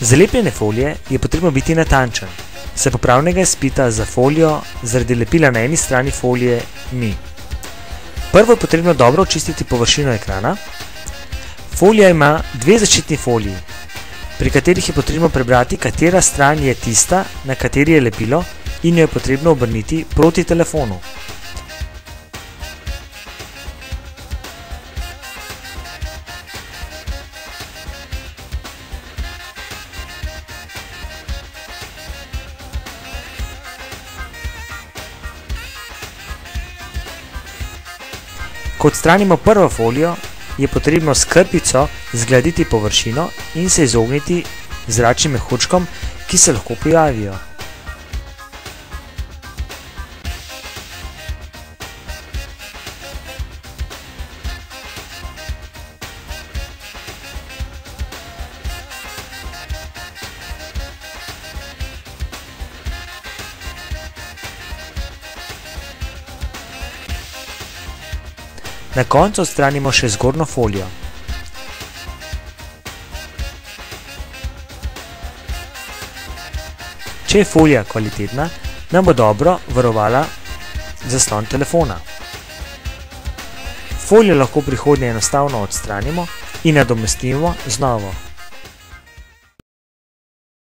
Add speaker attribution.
Speaker 1: Za lepljenje folije je potrebno biti natančen, saj popravnega izpita za folijo zaradi lepila na eni strani folije ni. Prvo je potrebno dobro očistiti površino ekrana. Folija ima dve zaščitni foliji, pri katerih je potrebno prebrati, katera stran je tista, na kateri je lepilo, in jo je potrebno obrniti proti telefonu. Ko odstranimo prvo folijo, je potrebno s krpico zgladiti površino in se izogniti zračnim mehurčkom, ki se lahko pojavijo. Na koncu odstranimo še zgornjo folijo. Če je folija kvalitetna, nam bo dobro varovala zaslon telefona. Folijo lahko v prihodnje enostavno odstranimo in nadomestimo z novo.